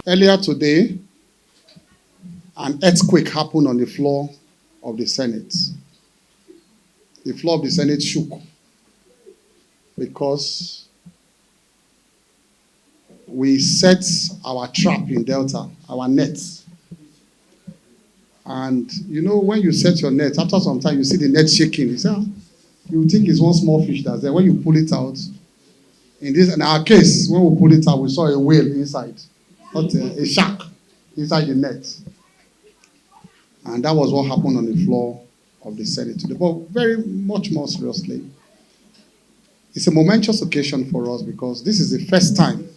Earlier today, an earthquake happened on the floor of the Senate. The floor of the Senate shook because we set our trap in Delta, our net. And you know, when you set your net, after some time you see the net shaking. You say, you think it's one small fish that's there. When you pull it out, in our case, when we pull it out, we saw a whale inside, not a shark inside the net. And that was what happened on the floor of the Senate today. But very much more seriously, it's a momentous occasion for us because this is the first time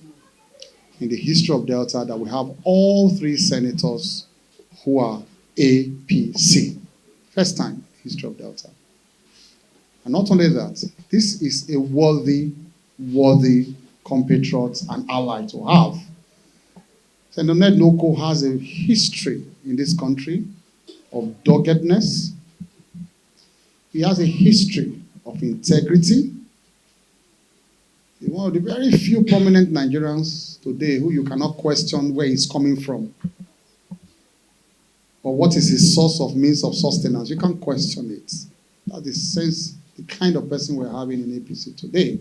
in the history of Delta that we have all three senators who are APC. First time in the history of Delta. And not only that, this is a worthy compatriot and ally to have. Senator NWOKO has a history in this country of doggedness. He has a history of integrity. He's one of the very few prominent Nigerians today who you cannot question where he's coming from. But what is his source of means of sustenance? You can't question it. That's the kind of person we're having in APC today.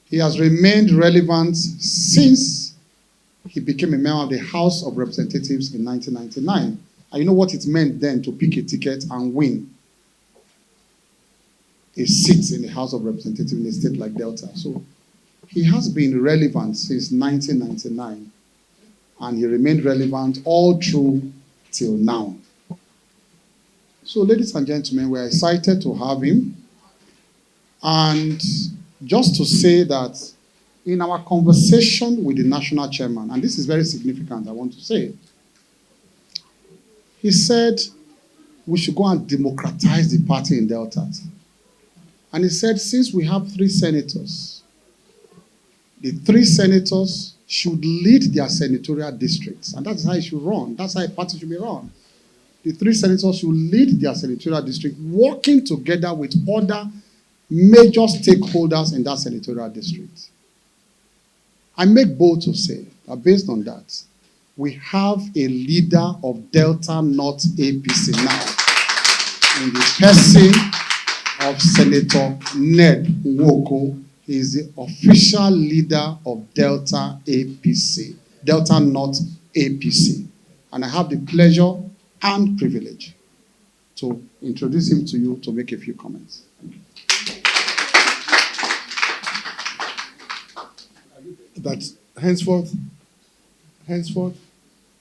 He has remained relevant since he became a member of the House of Representatives in 1999. And you know what it meant then to pick a ticket and win a seat in the House of Representatives in a state like Delta. So he has been relevant since 1999, and he remained relevant all through till now. So, ladies and gentlemen, we're excited to have him. And just to say that in our conversation with the national chairman, and this is very significant, I want to say, he said we should go and democratize the party in Delta. And he said, since we have three senators, the three senators should lead their senatorial districts. And that's how it should run. That's how a party should be run. The three senators should lead their senatorial district, working together with other major stakeholders in that senatorial district. I make bold to say that based on that, we have a leader of Delta North APC now in the person of Senator NED NWOKO. He is the official leader of Delta APC, Delta North APC. And I have the pleasure and privilege to introduce him to you to make a few comments. That henceforth,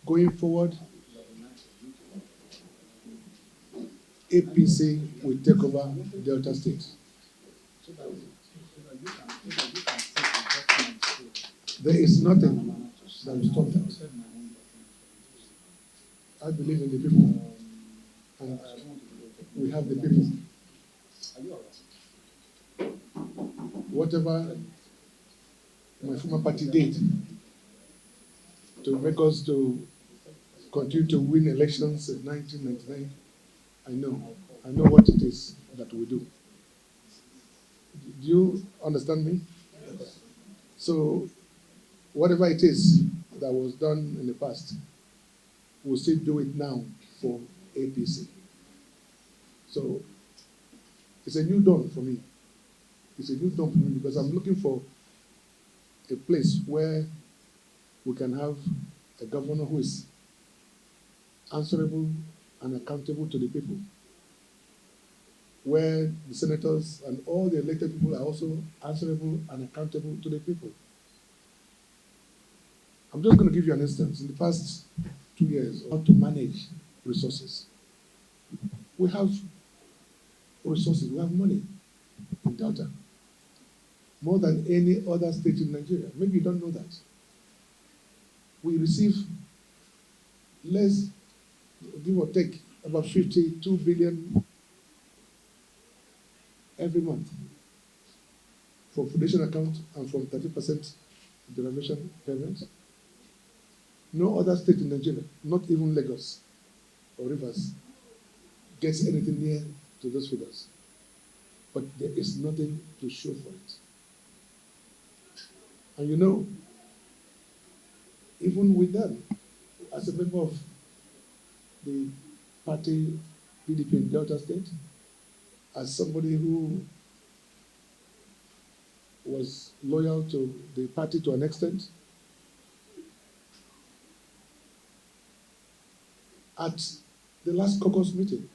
going forward, APC will take over Delta State. There is nothing that will stop that. I believe in the people, and we have the people. Whatever my former party did to make us to continue to win elections in 1999, I know what it is that we do. Do you understand me? So whatever it is that was done in the past, we'll still do it now for APC. So it's a new dawn for me. It's a new dawn for me because I'm looking for a place where we can have a governor who is answerable and accountable to the people, where the senators and all the elected people are also answerable and accountable to the people. I'm just going to give you an instance. In the past 2 years, how to manage resources. We have resources, we have money in Delta, more than any other state in Nigeria. Maybe you don't know that. We receive less, give or take, about 52 billion every month from foundation account and from 30% derivation payments. No other state in Nigeria, not even Lagos or Rivers, gets anything near to those figures. But there is nothing to show for it. And you know, even with them, as a member of the party PDP in Delta State, as somebody who was loyal to the party to an extent, at the last caucus meeting,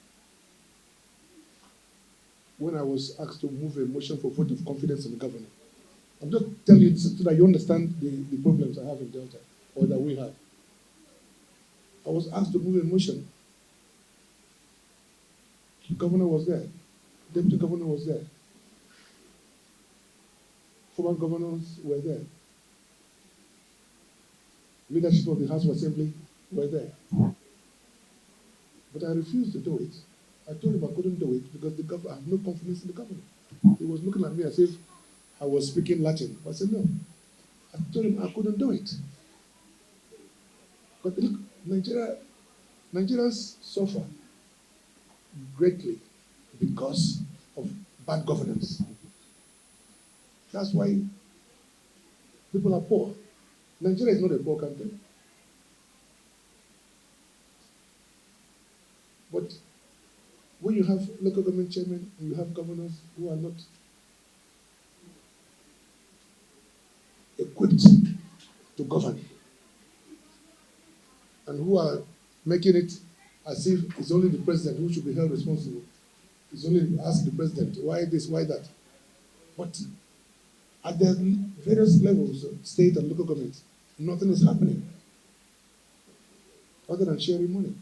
when I was asked to move a motion for vote of confidence in the governor, I'm just telling you so that you understand the problems I have in Delta, or that we have. I was asked to move a motion. The governor was there. Deputy governor was there. Former governors were there. Leadership of the House of Assembly were there. But I refused to do it. I told him I couldn't do it because I have no confidence in the governor. He was looking at me as if I was speaking Latin. I said, no. I told him I couldn't do it. But look, Nigerians suffer greatly because of bad governance. That's why people are poor. Nigeria is not a poor country. But when you have local government chairmen and you have governors who are not equipped to govern and who are making it as if it's only the president who should be held responsible. It's only ask the president, why this, why that? But at the various levels of state and local government, nothing is happening other than sharing money.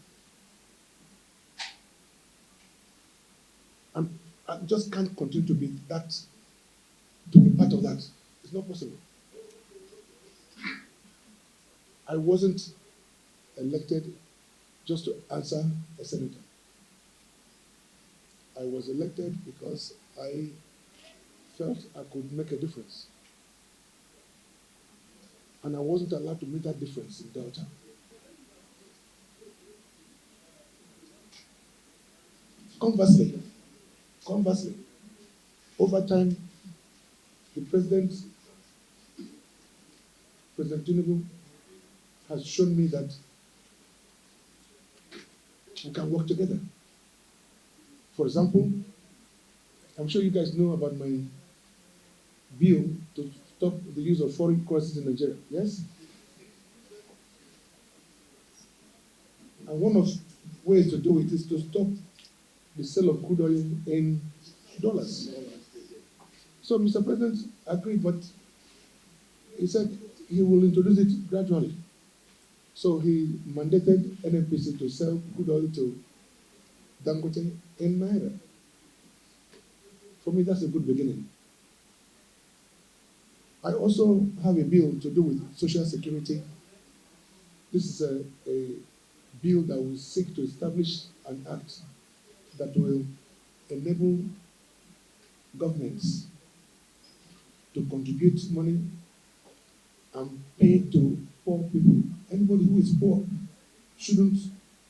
I just can't continue to be part of that. It's not possible. I wasn't elected just to answer a senator. I was elected because I felt I could make a difference. And I wasn't allowed to make that difference in Delta. Conversely, over time, the President Tinubu, has shown me that we can work together. For example, I'm sure you guys know about my bill to stop the use of foreign currencies in Nigeria, yes? And one of the ways to do it is to stop the sale of crude oil in dollars. So Mr. President agreed, but he said he will introduce it gradually. So he mandated NPC to sell crude oil to Dangote in Naira. For me, that's a good beginning. I also have a bill to do with social security. This is a bill that will seek to establish an act that will enable governments to contribute money and pay to poor people. Anybody who is poor shouldn't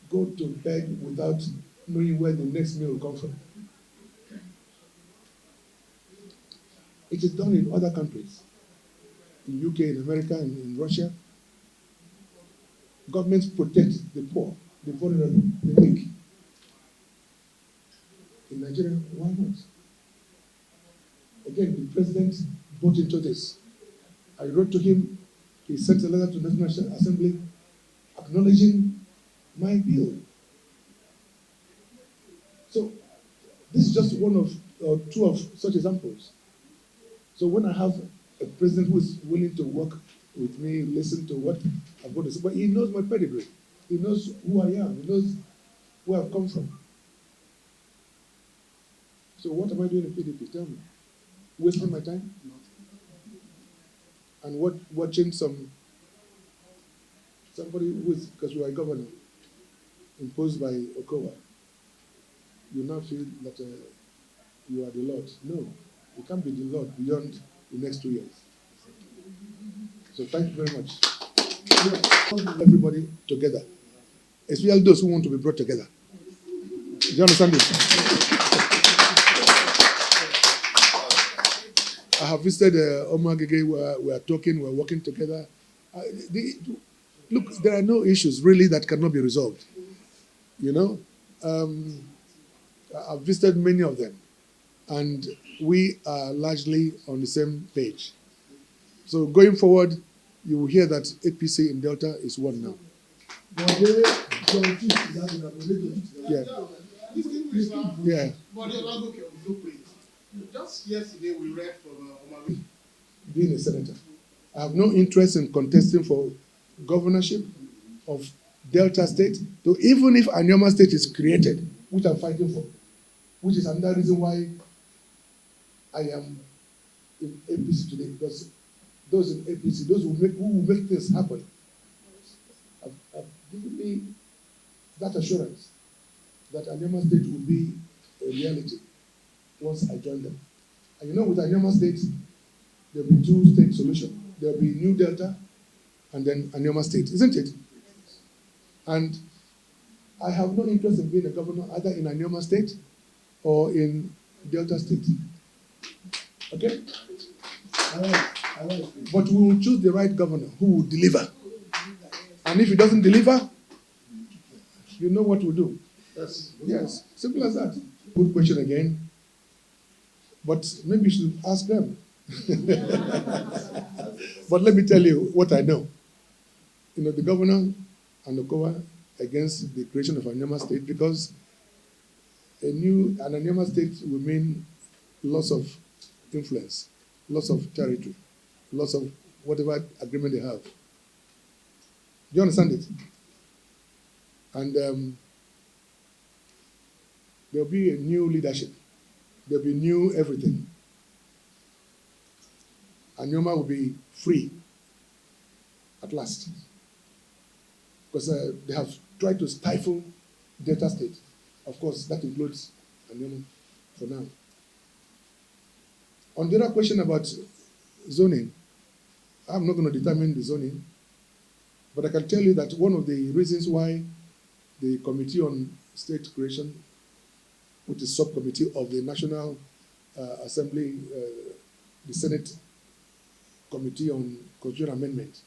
go to bed without knowing where the next meal will come from. It is done in other countries, in UK, in America, and in Russia. Governments protect the poor, the vulnerable, the weak. In Nigeria, why not? Again, the president bought into this. I wrote to him, he sent a letter to the National Assembly acknowledging my bill. So this is just one of or two of such examples. So when I have a president who is willing to work with me, listen to what I've got to say, but he knows my pedigree. He knows who I am. He knows where I've come from. So what am I doing in PDP? Tell me. Wasting my time? And watching somebody who is, because we are a governor, imposed by Okowa, you now feel that you are the Lord. No, you can't be the Lord beyond the next 2 years. So thank you very much. Everybody together, especially those who want to be brought together. Do you understand this? I have visited Omar Gege, we are talking, we are working together. look, there are no issues really that cannot be resolved. You know, I've visited many of them, and we are largely on the same page. So going forward, you will hear that APC in Delta is one now. Yeah. Yeah. Just yesterday we read from Omari. Being a senator, I have no interest in contesting for governorship of Delta State, so even if Anyama State is created, which I'm fighting for, which is another reason why I am in APC today, because those in APC, those who will make things happen, have given me that assurance that Anyama State will be a reality once I join them. And you know, with Anyama State, there will be two-state solution. There will be New Delta and then Anyama State, isn't it? And I have no interest in being a governor either in Anyama State or in Delta State. Okay? But we will choose the right governor who will deliver. And if he doesn't deliver, you know what we'll do. Yes, simple as that. Good question again. But maybe you should ask them. But let me tell you what I know. You know, the governor and the NWOKO against the creation of Anyama State, because an Anyama State will mean loss of influence, loss of territory, loss of whatever agreement they have. Do you understand it? And there'll be a new leadership. There'll be new everything. Anyama will be free at last. Because they have tried to stifle Delta State. Of course, that includes Anyama for now. On the other question about zoning, I'm not going to determine the zoning, but I can tell you that one of the reasons why the Committee on State Creation, which is subcommittee of the National Assembly, the Senate Committee on Constitutional Amendment,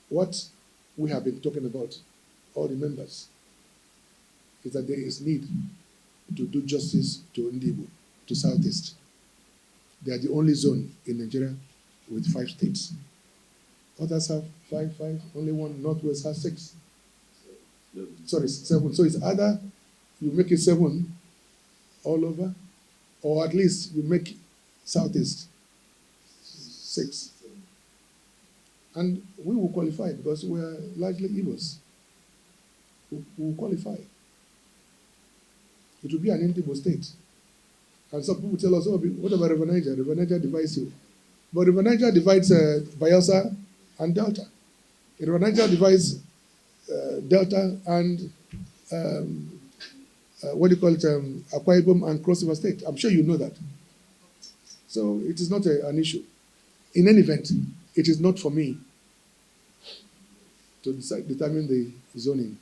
what we have been talking about, all the members, is that there is need to do justice to Ndibo, to Southeast. They are the only zone in Nigeria with 5 states. Others have 5, only one, Northwest has 6. Sorry, 7. So it's either you make it 7 all over, or at least you make Southeast 6. And we will qualify because we are largely Igbos. We will qualify. It will be an Ndibo state. And some people tell us, oh, what about River Niger? River Niger divides you. But River Niger divides Bayelsa and Delta. River Niger divides Delta and, what do you call it, Akwa Ibom and Cross River State. I'm sure you know that. So it is not an issue. In any event, it is not for me to determine the zoning.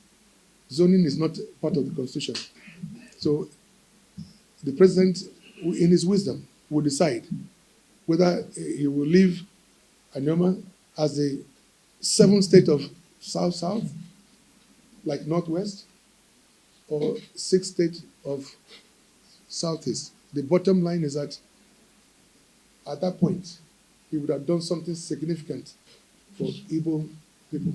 Zoning is not part of the Constitution. So the president, in his wisdom, will decide whether he will leave Anyama as the 7th state of South-South, like Northwest, or 6th state of Southeast. The bottom line is that at that point, he would have done something significant for Igbo people.